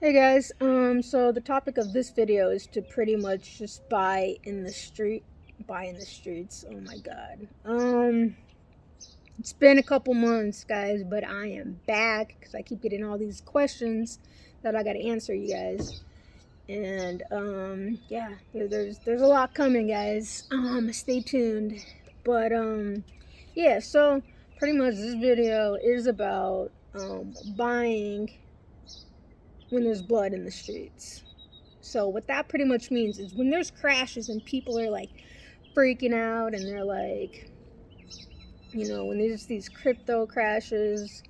Hey guys, so the topic of this video is to pretty much just buy in the streets. Oh my god. It's been a couple months, guys, but I am back because I keep getting all these questions that I gotta answer, you guys. And yeah, there's a lot coming, guys. Stay tuned. But yeah, so pretty much this video is about buying when there's blood in the streets. So what that pretty much means is when there's crashes and people are like freaking out and they're like, when there's these crypto crashes,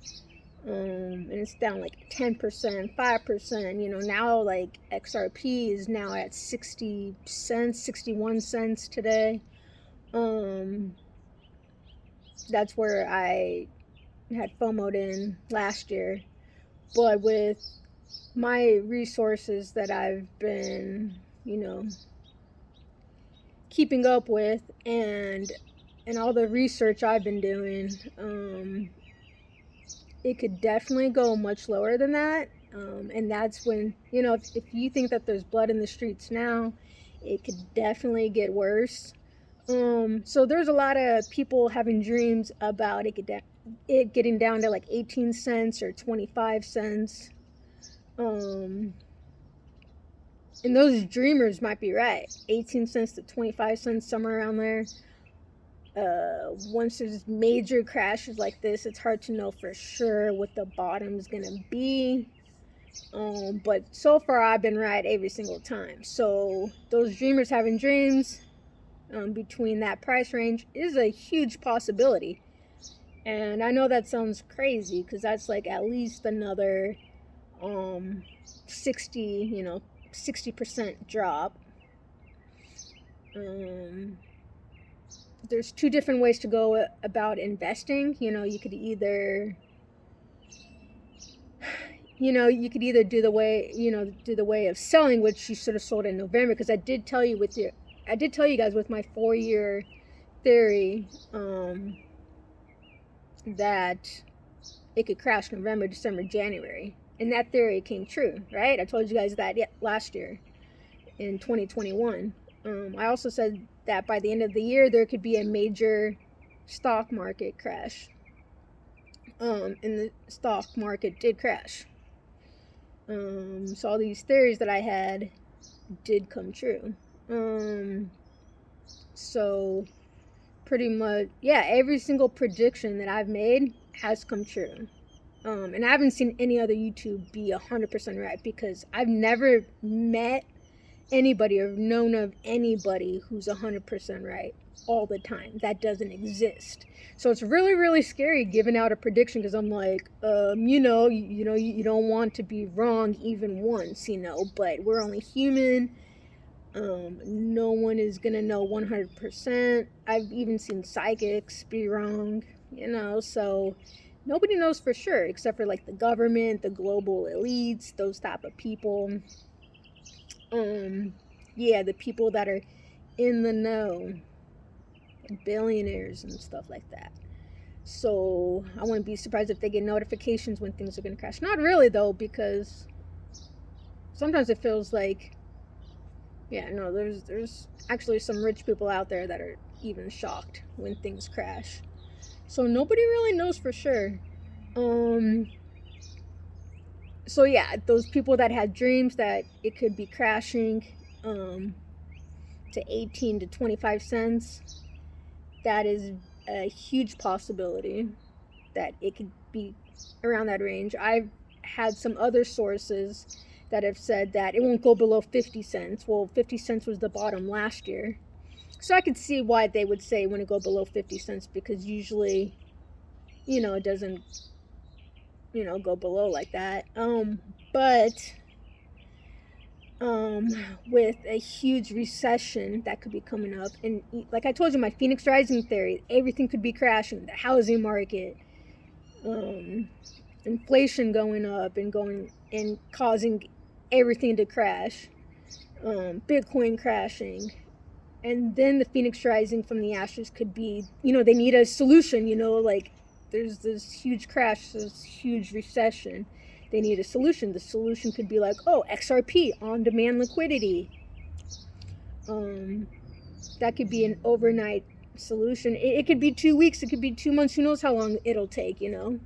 and it's down like 10%, 5%, now like XRP is now at 60 cents, 61 cents today. That's where I had FOMO'd in last year. But with my resources that I've been, keeping up with and all the research I've been doing, it could definitely go much lower than that. And that's when, if you think that there's blood in the streets now, it could definitely get worse. So there's a lot of people having dreams about it getting down to like 18 cents or 25 cents. And those dreamers might be right. 18 cents to 25 cents, somewhere around there. Once there's major crashes like this, it's hard to know for sure what the bottom is going to be. But so far, I've been right every single time. So those dreamers having dreams between that price range is a huge possibility. And I know that sounds crazy because that's like at least another 60% drop. There's two different ways to go about investing. You could either do the way of selling, which you should have sold in November, because I did tell you guys with my 4-year theory that it could crash November, December, January. And that theory came true, right? I told you guys that last year in 2021. I also said that by the end of the year, there could be a major stock market crash. And the stock market did crash. So all these theories that I had did come true. So pretty much, yeah, every single prediction that I've made has come true. And I haven't seen any other YouTube be 100% right, because I've never met anybody or known of anybody who's 100% right all the time. That doesn't exist. So it's really, really scary giving out a prediction, because I'm like, you don't want to be wrong even once, but we're only human. No one is gonna know 100%. I've even seen psychics be wrong, so nobody knows for sure except for like the government, the global elites, those type of people. Yeah, the people that are in the know, billionaires and stuff like that. So I wouldn't be surprised if they get notifications when things are going to crash. Not really, though, because sometimes it feels like, there's actually some rich people out there that are even shocked when things crash. So nobody really knows for sure. So yeah, those people that had dreams that it could be crashing to 18 to 25 cents, that is a huge possibility that it could be around that range. I've had some other sources that have said that it won't go below 50 cents. Well, 50 cents was the bottom last year. So I could see why they would say when it go below 50 cents, because usually, it doesn't, go below like that. But with a huge recession that could be coming up, and like I told you, my Phoenix Rising theory, everything could be crashing. The housing market, inflation going up and causing everything to crash, Bitcoin crashing, and then the Phoenix Rising from the ashes could be, they need a solution, like there's this huge crash, this huge recession. they need a solution. The solution could be like, oh, XRP, on-demand liquidity. That could be an overnight solution. It could be 2 weeks, it could be 2 months, who knows how long it'll take, you know,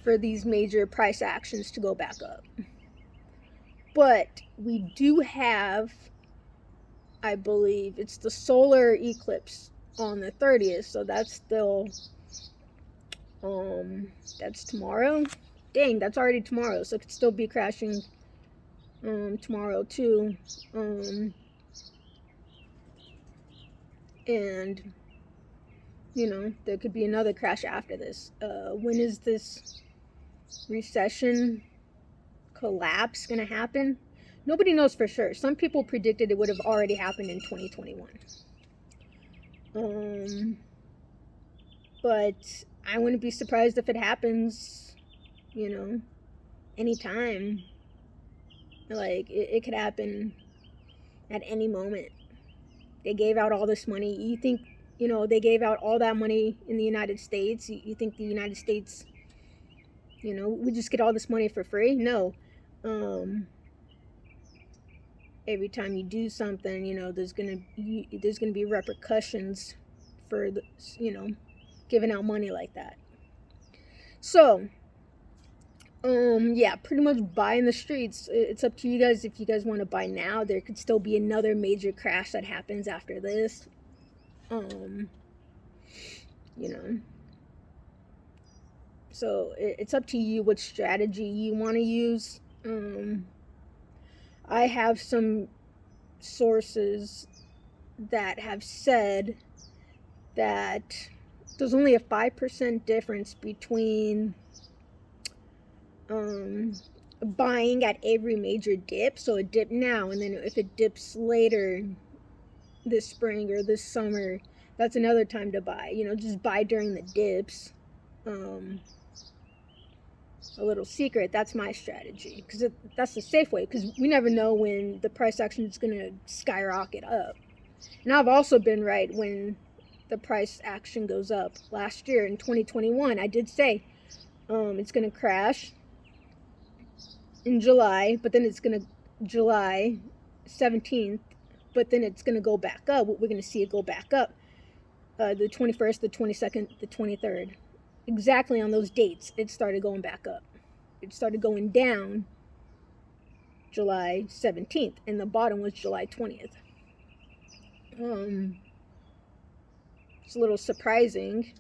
for these major price actions to go back up. But we do have, I believe, it's the solar eclipse on the 30th, so that's still, that's tomorrow. Dang, that's already tomorrow, so it could still be crashing tomorrow too. And you know, there could be another crash after this. When is this recession collapse gonna happen? Nobody knows for sure. Some people predicted it would have already happened in 2021. But I wouldn't be surprised if it happens, you know, anytime. Like, it could happen at any moment. They gave out all this money. You think, you know, they gave out all that money in the United States? You think the United States, you know, we just get all this money for free? No. Every time you do something, you know, there's gonna be repercussions for the, you know, giving out money like that. So yeah, pretty much buy in the streets. It's up to you guys if you guys want to buy now. There could still be another major crash that happens after this. You know, so it's up to you what strategy you want to use. I have some sources that have said that there's only a 5% difference between buying at every major dip. So a dip now, and then if it dips later this spring or this summer, that's another time to buy. You know, just buy during the dips. A little secret, that's my strategy, because that's the safe way, because we never know when the price action is going to skyrocket up. And I've also been right when the price action goes up. Last year in 2021, I did say it's going to crash in July, but then it's going to July 17th, but then it's going to go back up. We're going to see it go back up the 21st, the 22nd, the 23rd. Exactly on those dates, it started going back up. It started going down July 17th, and the bottom was July 20th. It's a little surprising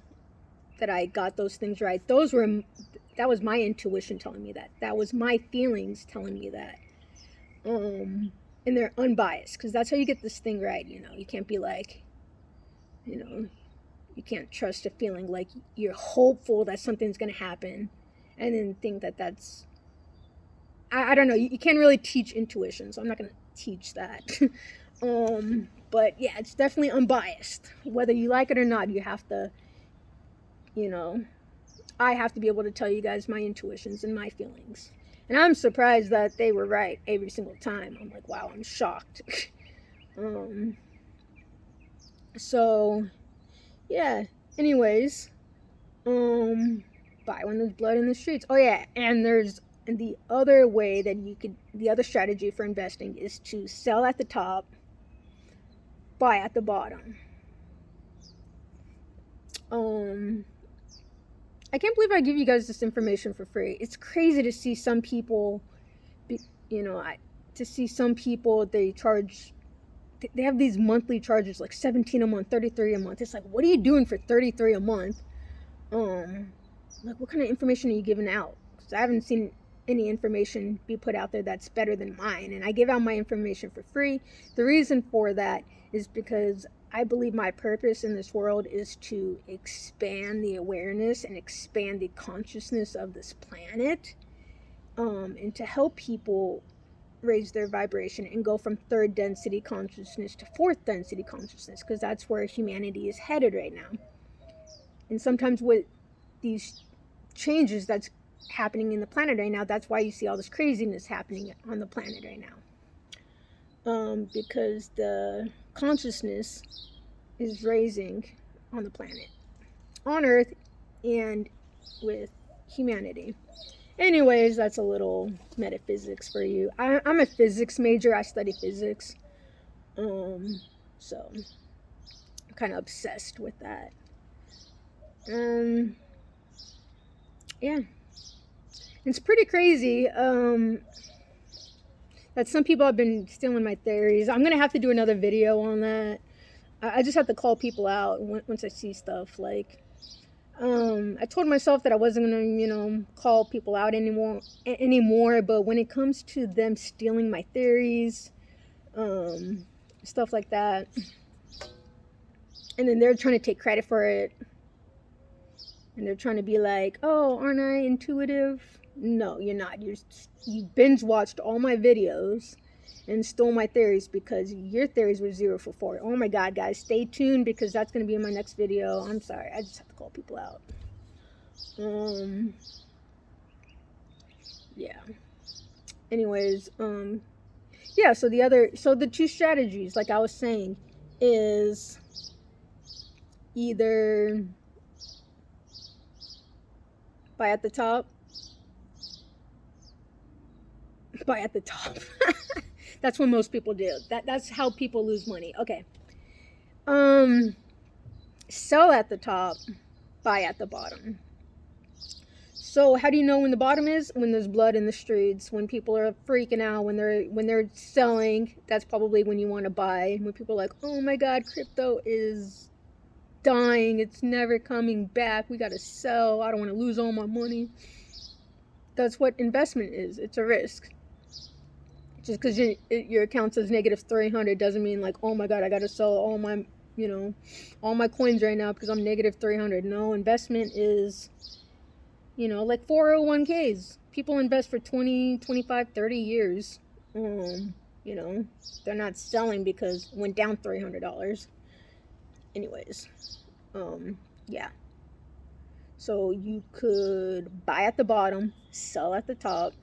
that I got those things right. That was my intuition telling me that. That was my feelings telling me that. And they're unbiased, because that's how you get this thing right, you know. You can't be like, you know, you can't trust a feeling. Like, you're hopeful that something's going to happen and then think that that's, I don't know. You can't really teach intuition, so I'm not going to teach that. But yeah, it's definitely unbiased. Whether you like it or not, you have to, you know, I have to be able to tell you guys my intuitions and my feelings. And I'm surprised that they were right every single time. I'm like, wow, I'm shocked. So yeah, anyways, buy when there's blood in the streets. Oh yeah, and there's the other way that you could, the other strategy for investing is to sell at the top, buy at the bottom. I can't believe I give you guys this information for free. It's crazy to see some people, you know, to see some people, they have these monthly charges, like $17 a month, $33 a month. It's like, what are you doing for $33 a month? Like, what kind of information are you giving out? Because I haven't seen any information be put out there that's better than mine, and I give out my information for free. The reason for that is because I believe my purpose in this world is to expand the awareness and expand the consciousness of this planet, and to help people raise their vibration and go from third density consciousness to fourth density consciousness, because that's where humanity is headed right now. And sometimes with these changes that's happening in the planet right now, that's why you see all this craziness happening on the planet right now, because the consciousness is raising on the planet, on Earth, and with humanity. Anyways, that's a little metaphysics for you. I'm a physics major. I study physics. So I'm kind of obsessed with that. Yeah. It's pretty crazy that some people have been stealing my theories. I'm going to have to do another video on that. I just have to call people out once I see stuff. Like, I told myself that I wasn't going to, call people out anymore. But when it comes to them stealing my theories, stuff like that, and then they're trying to take credit for it, and they're trying to be like, oh, aren't I intuitive? No, you're not. You binge watched all my videos and stole my theories because your theories were 0 for 4. Oh my God, guys, stay tuned because that's going to be in my next video. I'm sorry. I just have to call people out. Yeah. Anyways, yeah, so the two strategies, like I was saying, is either buy at the top. That's what most people do. That's how people lose money. Okay. Sell at the top, buy at the bottom. So how do you know when the bottom is? When there's blood in the streets, when people are freaking out, when they're selling, that's probably when you want to buy. When people are like, oh my God, crypto is dying, it's never coming back, we gotta sell, I don't want to lose all my money. That's what investment is. It's a risk. Just because your account says negative 300 doesn't mean like, oh my God, I gotta sell all my all my coins right now because I'm negative 300. No, investment is like 401ks. People invest for 20, 25, 30 years. They're not selling because it went down $300. Anyways, yeah. So you could buy at the bottom, sell at the top,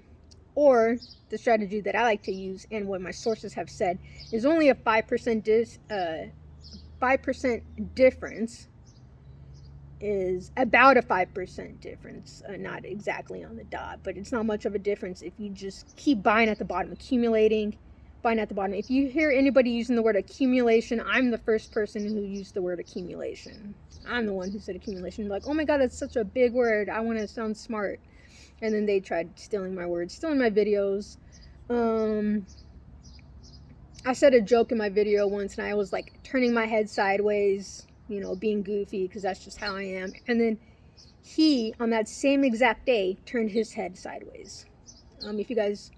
or the strategy that I like to use and what my sources have said is only a 5% 5% difference. Is about a 5% difference, not exactly on the dot, but it's not much of a difference if you just keep buying at the bottom, accumulating, buying at the bottom. If you hear anybody using the word accumulation, I'm the first person who used the word accumulation. I'm the one who said accumulation. Like, oh my God, that's such a big word, I want to sound smart. And then they tried stealing my words, stealing my videos. I said a joke in my video once and I was like turning my head sideways, being goofy because that's just how I am. And then he, on that same exact day, turned his head sideways. If you guys,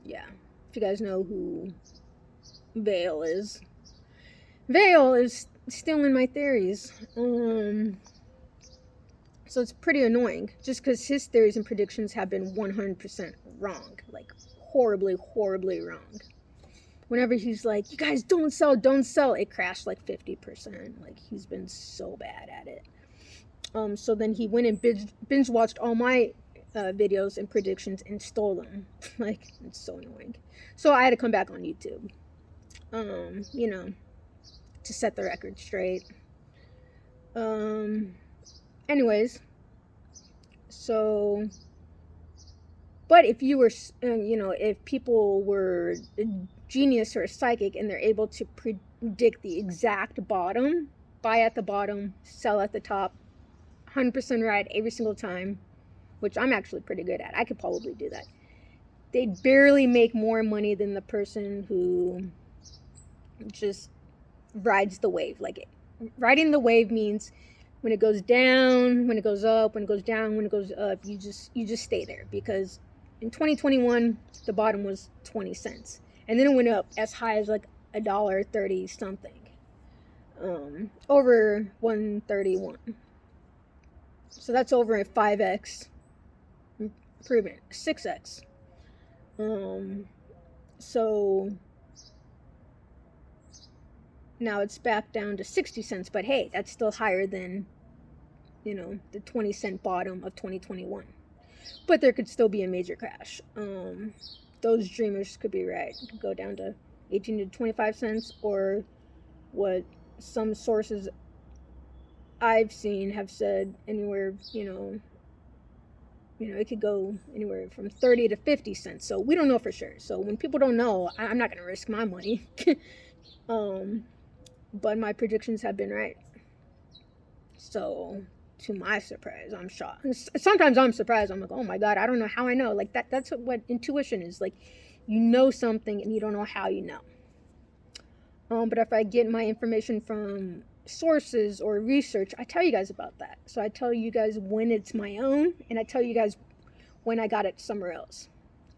yeah, if you guys know who Vale is stealing my theories. So it's pretty annoying just because his theories and predictions have been 100% wrong, like horribly, horribly wrong. Whenever he's like, you guys don't sell, it crashed like 50%. Like, he's been so bad at it. So then he went and binge watched all my videos and predictions and stole them. Like, it's so annoying. So I had to come back on YouTube, to set the record straight. Anyways, so, but if you were, if people were a genius or a psychic and they're able to predict the exact bottom, buy at the bottom, sell at the top, 100% right every single time, which I'm actually pretty good at. I could probably do that. They'd barely make more money than the person who just rides the wave. Like, riding the wave means when it goes down, when it goes up, when it goes down, when it goes up, you just stay there. Because in 2021, the bottom was 20 cents. And then it went up as high as like $1.30 something. Over 131. So that's over a 5x improvement, 6x. So now it's back down to 60 cents, but hey, that's still higher than, the 20 cent bottom of 2021. But there could still be a major crash. Those dreamers could be right. It could go down to 18 to 25 cents, or what some sources I've seen have said anywhere, it could go anywhere from 30 to 50 cents. So we don't know for sure. So when people don't know, I'm not going to risk my money. But my predictions have been right. So to my surprise, I'm shocked. Sometimes I'm surprised. I'm like, oh my God, I don't know how I know. Like that's what intuition is. Like, you know something and you don't know how you know. But if I get my information from sources or research, I tell you guys about that. So I tell you guys when it's my own, and I tell you guys when I got it somewhere else.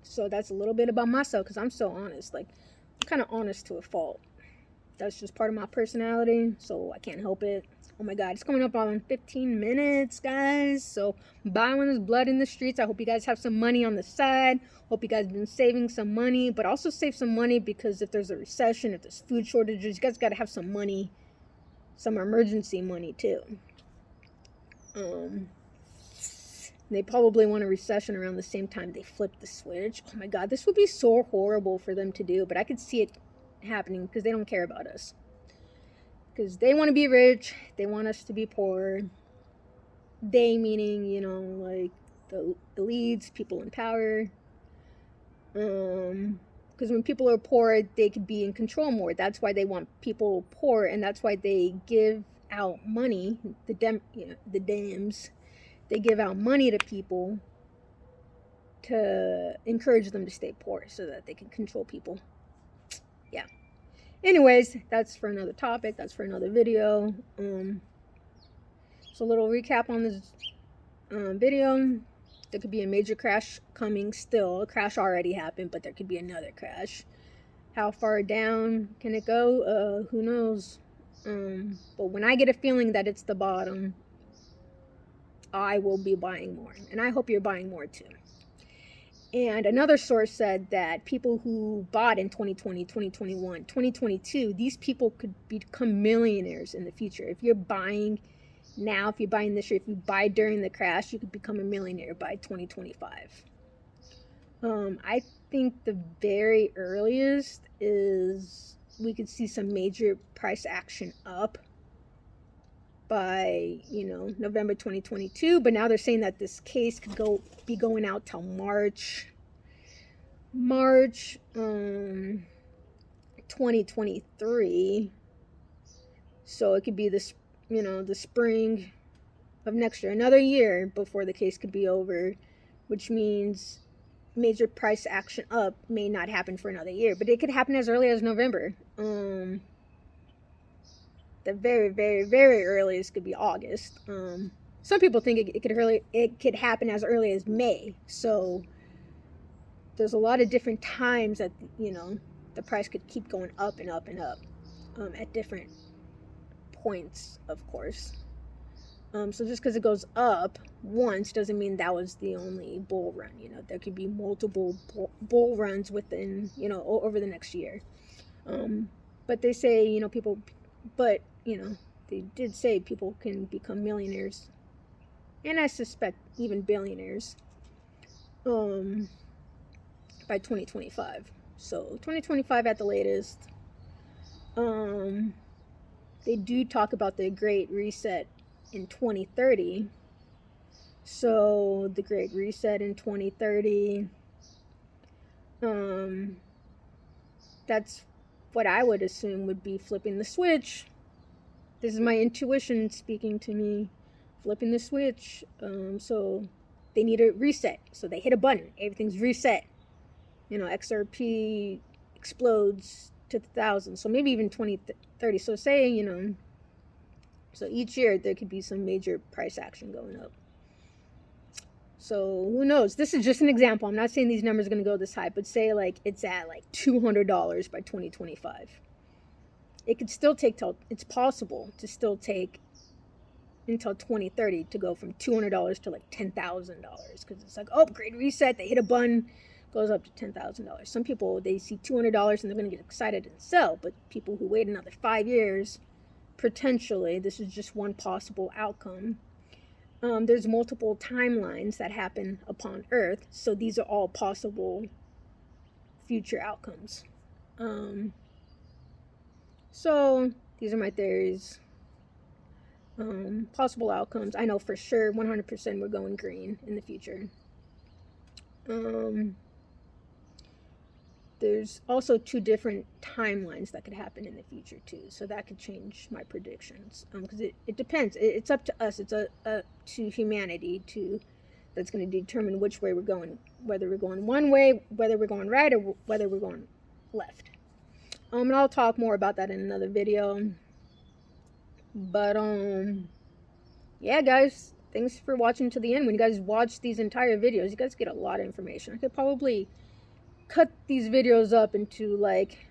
So that's a little bit about myself, because I'm so honest. Like, I'm kind of honest to a fault. That's just part of my personality, so I can't help it. Oh my God, it's coming up on 15 minutes, guys. So buy when there's blood in the streets. I hope you guys have some money on the side. Hope you guys have been saving some money, but also save some money, because if there's a recession, if there's food shortages, you guys got to have some money, some emergency money too. They probably want a recession around the same time they flip the switch. Oh my God, this would be so horrible for them to do, but I could see it happening because they don't care about us. Because they want to be rich, they want us to be poor. They meaning, like the elites, people in power. Because when people are poor, they could be in control more. That's why they want people poor, and that's why they give out money. The Dems, they give out money to people to encourage them to stay poor, so that they can control people. Yeah. Anyways, that's for another topic. That's for another video. So a little recap on this video. There could be a major crash coming still. A crash already happened, but there could be another crash. How far down can it go? Who knows? But when I get a feeling that it's the bottom, I will be buying more. And I hope you're buying more too. And another source said that people who bought in 2020, 2021, 2022, these people could become millionaires in the future. If you're buying now, if you're buying this year, if you buy during the crash, you could become a millionaire by 2025. I think the very earliest is we could see some major price action up by, November 2022. But now they're saying that this case could be going out till March 2023. So it could be the spring of next year, another year before the case could be over, which means major price action up may not happen for another year, but it could happen as early as November. The very, very, very earliest could be August. Some people think it could happen as early as May. So there's a lot of different times that the price could keep going up and up and up at different points, of course. So just because it goes up once doesn't mean that was the only bull run. There could be multiple bull runs within, over the next year. But they say, people, but, they did say people can become millionaires, and I suspect even billionaires, by 2025. So 2025 at the latest. They do talk about the Great Reset in 2030. So the Great Reset in 2030, that's what I would assume would be flipping the switch. This is my intuition speaking to me. Flipping the switch. So they need a reset. So they hit a button. Everything's reset. XRP explodes to thousands. So maybe even 2030. So say, so each year there could be some major price action going up. So who knows? This is just an example. I'm not saying these numbers are going to go this high, but say it's at $200 by 2025. It could still take it's possible to still take until 2030 to go from $200 to $10,000, because it's great reset. They hit a button, goes up to $10,000. Some people, they see $200 and they're going to get excited and sell, but people who wait another 5 years, potentially, this is just one possible outcome. There's multiple timelines that happen upon Earth, so these are all possible future outcomes. So these are my theories. possible outcomes. I know for sure 100% we're going green in the future. There's also 2 different timelines that could happen in the future too, so that could change my predictions, because it depends. It's up to us. It's to humanity that's going to determine which way we're going, whether we're going one way, whether we're going right, or whether we're going left. And I'll talk more about that in another video. But yeah, guys, thanks for watching to the end. When you guys watch these entire videos, you guys get a lot of information. I could probably cut these videos up into like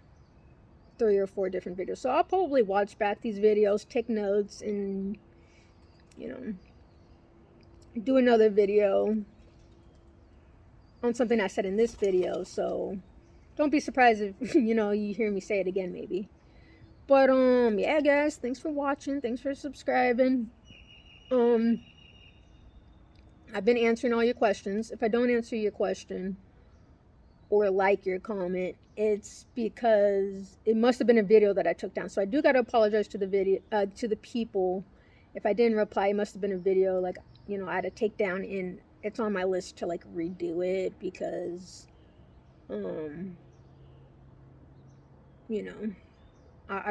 3 or 4 different videos, so I'll probably watch back these videos, take notes, and do another video on something I said in this video. So don't be surprised if you hear me say it again, maybe. But yeah, guys, thanks for watching, thanks for subscribing. I've been answering all your questions. If I don't answer your question or like your comment, it's because it must have been a video that I took down. So I do got to apologize to the people. If I didn't reply, it must have been a video like I had to take down, and it's on my list to like redo it because I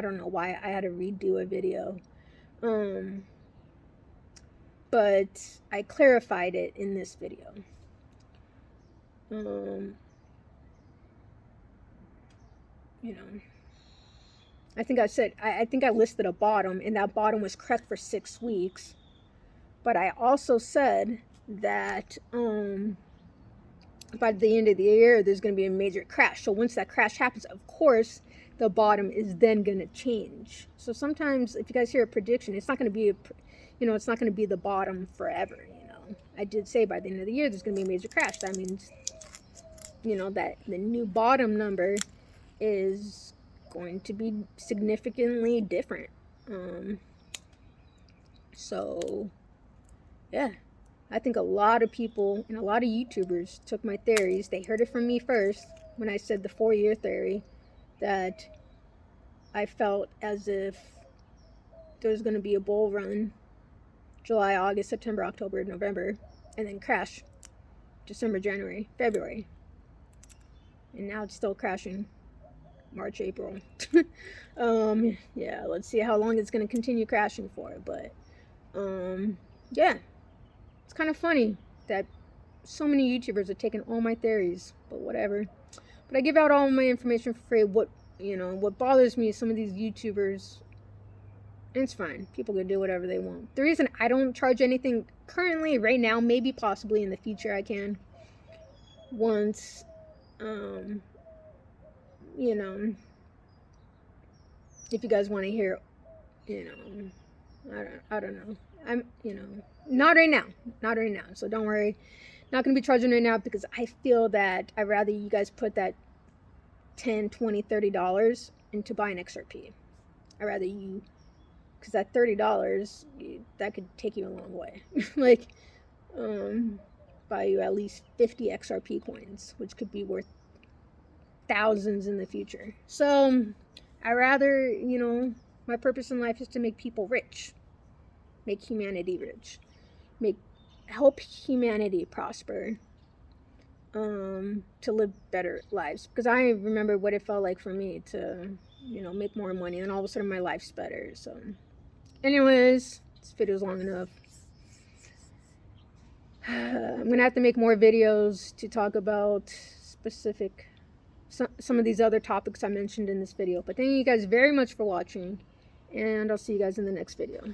don't know why I had to redo a video. But I clarified it in this video. I think I said, I think I listed a bottom, and that bottom was correct for 6 weeks. But I also said that by the end of the year, there's going to be a major crash. So once that crash happens, of course, the bottom is then going to change. So sometimes if you guys hear a prediction, it's not going to be it's not going to be the bottom forever. I did say by the end of the year, there's going to be a major crash. That means, that the new bottom number is going to be significantly different. So yeah, I think a lot of people and a lot of YouTubers took my theories. They heard it from me first when I said the 4-year theory, that I felt as if there was going to be a bull run July, August, September, October, November, and then crash December, January, February. And now it's still crashing March, April. Yeah, let's see how long it's going to continue crashing for. But yeah, it's kind of funny that so many YouTubers are taking all my theories, but whatever. But I give out all my information for free. What bothers me is some of these YouTubers, it's fine, people can do whatever they want. The reason I don't charge anything currently, right now, maybe possibly in the future I can, once if you guys want to hear, I don't know. I'm, not right now. So don't worry. Not going to be charging right now because I feel that I'd rather you guys put that $10, $20, $30 into buying XRP. I'd rather you, because that $30, that could take you a long way. Like, buy you at least 50 XRP coins, which could be worth thousands in the future. So I rather, my purpose in life is to make people rich, make humanity rich, help humanity prosper, to live better lives. Because I remember what it felt like for me to, make more money, and all of a sudden my life's better. So anyways, this video's long enough. I'm gonna have to make more videos to talk about some of these other topics I mentioned in this video. But thank you guys very much for watching, and I'll see you guys in the next video.